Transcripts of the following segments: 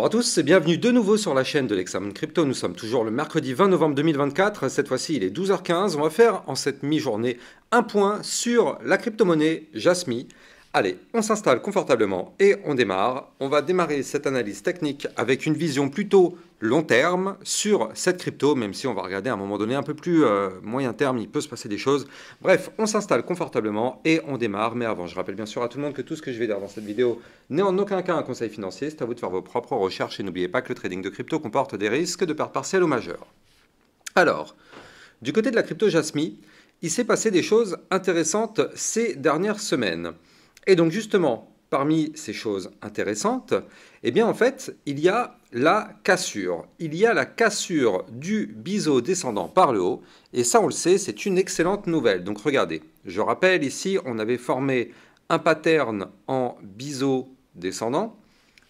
Bonjour à tous et bienvenue de nouveau sur la chaîne de l'Examen Crypto. Nous sommes toujours le mercredi 20 novembre 2024. Cette fois-ci, il est 12h15. On va faire en cette mi-journée un point sur la crypto-monnaie Jasmy. Allez, on s'installe confortablement et on démarre. On va démarrer cette analyse technique avec une vision plutôt long terme sur cette crypto, même si on va regarder à un moment donné un peu plus moyen terme, il peut se passer des choses. Bref, on s'installe confortablement et on démarre. Mais avant, je rappelle bien sûr à tout le monde que tout ce que je vais dire dans cette vidéo n'est en aucun cas un conseil financier. C'est à vous de faire vos propres recherches et n'oubliez pas que le trading de crypto comporte des risques de pertes partielles ou majeures. Alors, du côté de la crypto Jasmy, il s'est passé des choses intéressantes ces dernières semaines. Et donc justement, parmi ces choses intéressantes, eh bien en fait, il y a la cassure. Il y a la cassure du biseau descendant par le haut. Et ça, on le sait, c'est une excellente nouvelle. Donc regardez, je rappelle ici, on avait formé un pattern en biseau descendant.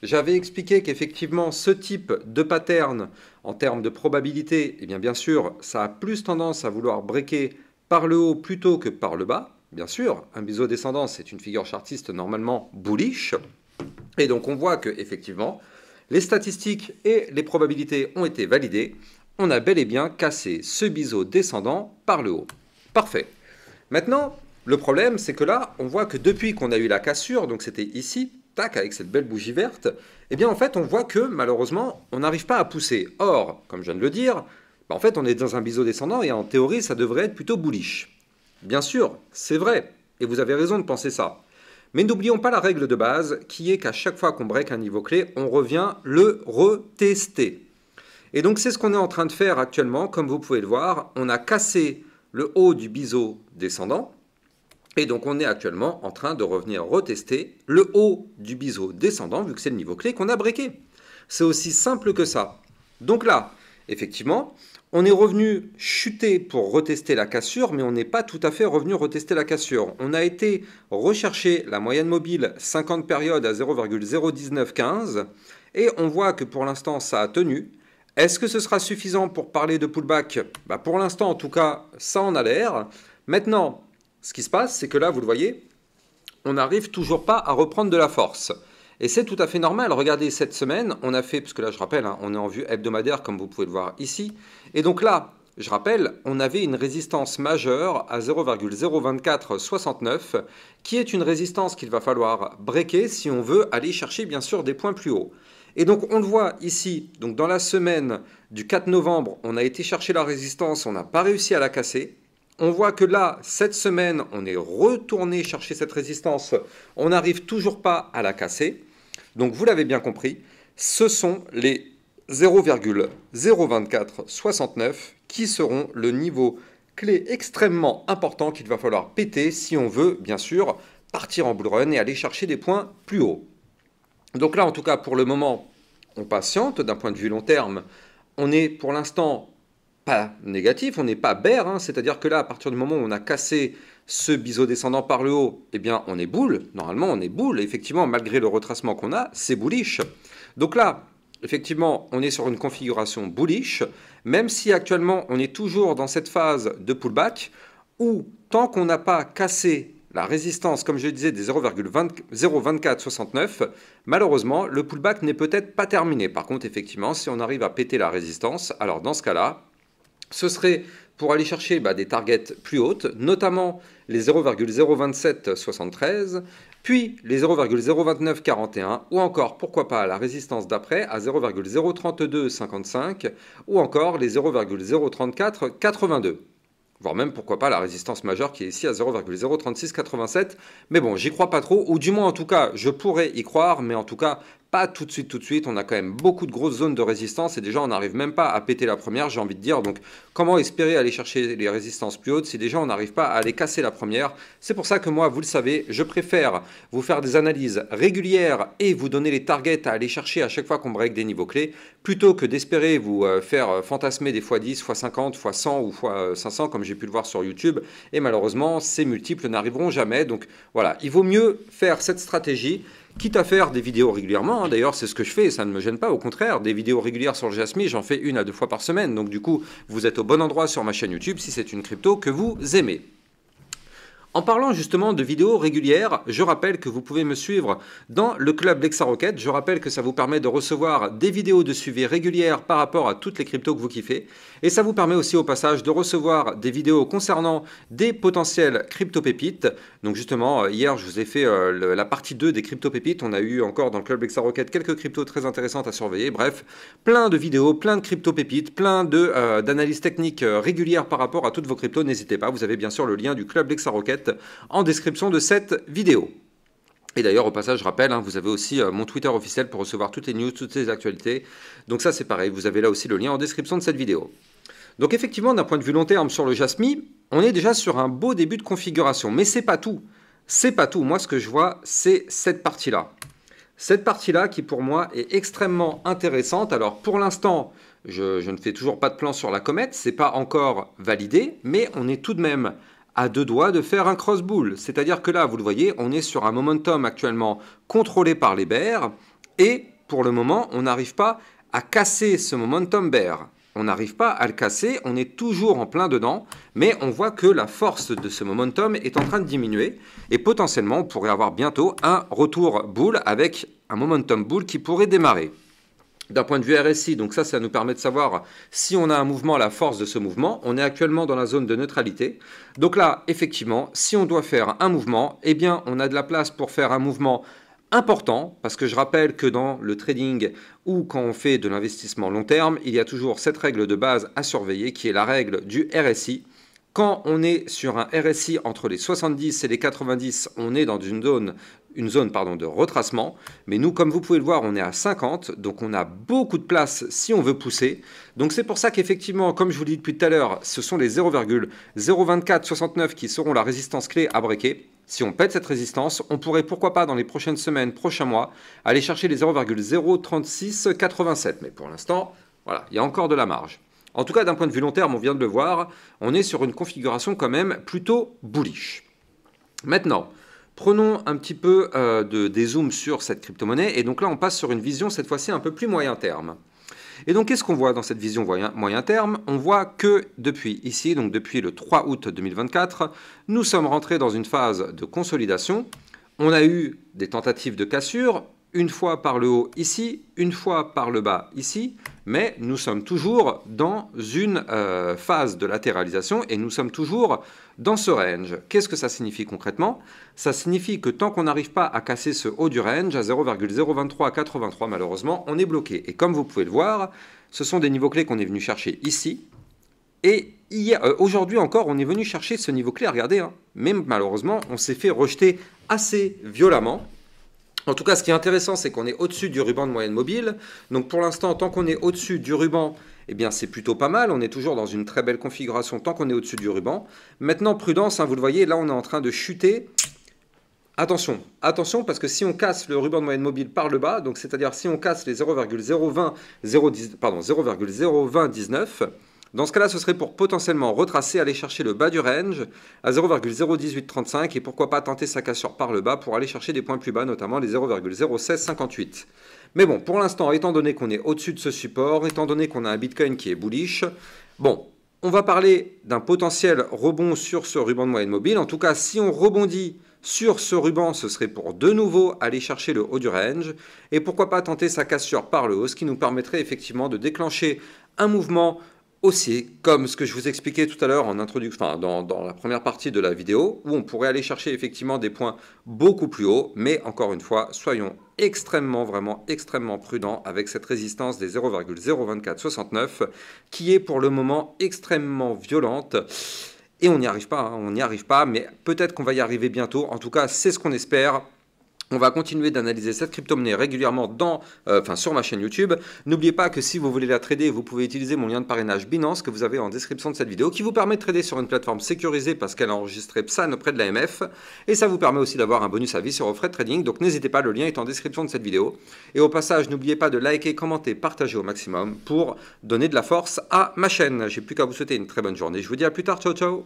J'avais expliqué qu'effectivement, ce type de pattern, en termes de probabilité, eh bien sûr, ça a plus tendance à vouloir breaker par le haut plutôt que par le bas. Bien sûr, un biseau descendant, c'est une figure chartiste normalement bullish. Et donc on voit que effectivement, les statistiques et les probabilités ont été validées. On a bel et bien cassé ce biseau descendant par le haut. Parfait. Maintenant, le problème, c'est que là, on voit que depuis qu'on a eu la cassure, donc c'était ici, tac, avec cette belle bougie verte, eh bien en fait, on voit que malheureusement, on n'arrive pas à pousser. Or, comme je viens de le dire, en fait, on est dans un biseau descendant et en théorie, ça devrait être plutôt bullish. Bien sûr, c'est vrai, et vous avez raison de penser ça. Mais n'oublions pas la règle de base, qui est qu'à chaque fois qu'on break un niveau clé, on revient le retester. Et donc c'est ce qu'on est en train de faire actuellement, comme vous pouvez le voir. On a cassé le haut du biseau descendant, et donc on est actuellement en train de revenir retester le haut du biseau descendant, vu que c'est le niveau clé qu'on a breaké. C'est aussi simple que ça. Donc là, effectivement, on est revenu chuter pour retester la cassure, mais on n'est pas tout à fait revenu retester la cassure. On a été rechercher la moyenne mobile 50 périodes à 0,01915, et on voit que pour l'instant, ça a tenu. Est-ce que ce sera suffisant pour parler de pullback? Pour l'instant, en tout cas, ça en a l'air. Maintenant, ce qui se passe, c'est que là, vous le voyez, on n'arrive toujours pas à reprendre de la force. Et c'est tout à fait normal. Regardez, cette semaine, on a fait, parce que là, je rappelle, on est en vue hebdomadaire, comme vous pouvez le voir ici. Et donc là, je rappelle, on avait une résistance majeure à 0,02469, qui est une résistance qu'il va falloir breaker si on veut aller chercher, bien sûr, des points plus hauts. Et donc, on le voit ici, donc dans la semaine du 4 novembre, on a été chercher la résistance, on n'a pas réussi à la casser. On voit que là, cette semaine, on est retourné chercher cette résistance, on n'arrive toujours pas à la casser. Donc vous l'avez bien compris, ce sont les 0,02469 qui seront le niveau clé extrêmement important qu'il va falloir péter si on veut, bien sûr, partir en bull run et aller chercher des points plus hauts. Donc là, en tout cas, pour le moment, on patiente d'un point de vue long terme. On n'est pour l'instant pas négatif, on n'est pas bear, c'est-à-dire que là, à partir du moment où on a cassé ce biseau descendant par le haut, eh bien, on est bull. Normalement, on est bull. Effectivement, malgré le retracement qu'on a, c'est bullish. Donc là, effectivement, on est sur une configuration bullish, même si actuellement, on est toujours dans cette phase de pullback où, tant qu'on n'a pas cassé la résistance, comme je le disais, des 0,02469, malheureusement, le pullback n'est peut-être pas terminé. Par contre, effectivement, si on arrive à péter la résistance, alors dans ce cas-là, ce serait pour aller chercher des targets plus hautes, notamment les 0,02773, puis les 0,02941, ou encore, pourquoi pas, la résistance d'après à 0,03255, ou encore les 0,03482. Voire même, pourquoi pas, la résistance majeure qui est ici à 0,03687. Mais bon, j'y crois pas trop, ou du moins, en tout cas, je pourrais y croire, mais en tout cas, pas tout de suite. On a quand même beaucoup de grosses zones de résistance, et déjà, on n'arrive même pas à péter la première, j'ai envie de dire. Donc, comment espérer aller chercher les résistances plus hautes si déjà, on n'arrive pas à aller casser la première? C'est pour ça que moi, vous le savez, je préfère vous faire des analyses régulières et vous donner les targets à aller chercher à chaque fois qu'on break des niveaux clés, plutôt que d'espérer vous faire fantasmer des x10, x50, x100 ou x500, comme j'ai pu le voir sur YouTube. Et malheureusement, ces multiples n'arriveront jamais. Donc voilà, il vaut mieux faire cette stratégie, quitte à faire des vidéos régulièrement. D'ailleurs, c'est ce que je fais et ça ne me gêne pas. Au contraire, des vidéos régulières sur le Jasmy, j'en fais 1 à 2 fois par semaine. Donc du coup, vous êtes au bon endroit sur ma chaîne YouTube si c'est une crypto que vous aimez. En parlant justement de vidéos régulières, je rappelle que vous pouvez me suivre dans le club Lexarocket. Je rappelle que ça vous permet de recevoir des vidéos de suivi régulières par rapport à toutes les cryptos que vous kiffez. Et ça vous permet aussi au passage de recevoir des vidéos concernant des potentielles crypto-pépites. Donc justement, hier, je vous ai fait la partie 2 des crypto-pépites. On a eu encore dans le club Lexarocket quelques cryptos très intéressantes à surveiller. Bref, plein de vidéos, plein de crypto-pépites, plein d'analyses techniques régulières par rapport à toutes vos cryptos. N'hésitez pas, vous avez bien sûr le lien du club Lexarocket en description de cette vidéo. Et d'ailleurs, au passage, je rappelle, vous avez aussi mon Twitter officiel pour recevoir toutes les news, toutes les actualités. Donc ça, c'est pareil, vous avez là aussi le lien en description de cette vidéo. Donc effectivement, d'un point de vue long terme sur le Jasmy, on est déjà sur un beau début de configuration. Mais c'est pas tout. C'est pas tout. Moi, ce que je vois, c'est cette partie-là. Cette partie-là qui, pour moi, est extrêmement intéressante. Alors, pour l'instant, je ne fais toujours pas de plan sur la comète. Ce n'est pas encore validé, mais on est tout de même à deux doigts de faire un cross-bull. C'est-à-dire que là, vous le voyez, on est sur un momentum actuellement contrôlé par les bears. Et pour le moment, on n'arrive pas à casser ce momentum bear. On n'arrive pas à le casser, on est toujours en plein dedans, mais on voit que la force de ce momentum est en train de diminuer. Et potentiellement, on pourrait avoir bientôt un retour bull avec un momentum bull qui pourrait démarrer. D'un point de vue RSI, donc ça nous permet de savoir si on a un mouvement, la force de ce mouvement. On est actuellement dans la zone de neutralité. Donc là, effectivement, si on doit faire un mouvement, eh bien, on a de la place pour faire un mouvement important, parce que je rappelle que dans le trading ou quand on fait de l'investissement long terme, il y a toujours cette règle de base à surveiller qui est la règle du RSI. Quand on est sur un RSI entre les 70 et les 90, on est dans une zone de retracement. Mais nous, comme vous pouvez le voir, on est à 50. Donc on a beaucoup de place si on veut pousser. Donc c'est pour ça qu'effectivement, comme je vous l'ai dit depuis tout à l'heure, ce sont les 0,02469 qui seront la résistance clé à breaker. Si on pète cette résistance, on pourrait pourquoi pas dans les prochaines semaines, prochains mois, aller chercher les 0,03687. Mais pour l'instant, voilà, il y a encore de la marge. En tout cas, d'un point de vue long terme, on vient de le voir, on est sur une configuration quand même plutôt bullish. Maintenant, prenons un petit peu des zooms sur cette crypto-monnaie. Et donc là, on passe sur une vision cette fois-ci un peu plus moyen terme. Et donc, qu'est-ce qu'on voit dans cette vision moyen terme? On voit que depuis ici, donc depuis le 3 août 2024, nous sommes rentrés dans une phase de consolidation. On a eu des tentatives de cassure, une fois par le haut ici, une fois par le bas ici, mais nous sommes toujours dans une phase de latéralisation et nous sommes toujours dans ce range. Qu'est-ce que ça signifie concrètement? Ça signifie que tant qu'on n'arrive pas à casser ce haut du range à 0,02383, malheureusement, on est bloqué. Et comme vous pouvez le voir, ce sont des niveaux clés qu'on est venu chercher ici. Et aujourd'hui encore, on est venu chercher ce niveau clé, regardez, même malheureusement, on s'est fait rejeter assez violemment. En tout cas, ce qui est intéressant, c'est qu'on est au-dessus du ruban de moyenne mobile. Donc pour l'instant, tant qu'on est au-dessus du ruban, eh bien c'est plutôt pas mal. On est toujours dans une très belle configuration tant qu'on est au-dessus du ruban. Maintenant, prudence, vous le voyez, là on est en train de chuter. Attention, attention, parce que si on casse le ruban de moyenne mobile par le bas, donc c'est-à-dire si on casse les 0,02019, dans ce cas-là, ce serait pour potentiellement retracer, aller chercher le bas du range à 0,01835 et pourquoi pas tenter sa cassure par le bas pour aller chercher des points plus bas, notamment les 0,01658. Mais bon, pour l'instant, étant donné qu'on est au-dessus de ce support, étant donné qu'on a un Bitcoin qui est bullish, bon, on va parler d'un potentiel rebond sur ce ruban de moyenne mobile. En tout cas, si on rebondit sur ce ruban, ce serait pour de nouveau aller chercher le haut du range et pourquoi pas tenter sa cassure par le haut, ce qui nous permettrait effectivement de déclencher un mouvement aussi, comme ce que je vous expliquais tout à l'heure en introduction, dans la première partie de la vidéo, où on pourrait aller chercher effectivement des points beaucoup plus hauts, mais encore une fois, soyons extrêmement, vraiment extrêmement prudents avec cette résistance des 0,02469 qui est pour le moment extrêmement violente. Et on n'y arrive pas, on n'y arrive pas, mais peut-être qu'on va y arriver bientôt. En tout cas, c'est ce qu'on espère. On va continuer d'analyser cette crypto-monnaie régulièrement sur ma chaîne YouTube. N'oubliez pas que si vous voulez la trader, vous pouvez utiliser mon lien de parrainage Binance que vous avez en description de cette vidéo qui vous permet de trader sur une plateforme sécurisée parce qu'elle a enregistré PSAN auprès de l'AMF. Et ça vous permet aussi d'avoir un bonus à vie sur vos frais de trading. Donc n'hésitez pas, le lien est en description de cette vidéo. Et au passage, n'oubliez pas de liker, commenter, partager au maximum pour donner de la force à ma chaîne. J'ai plus qu'à vous souhaiter une très bonne journée. Je vous dis à plus tard. Ciao, ciao.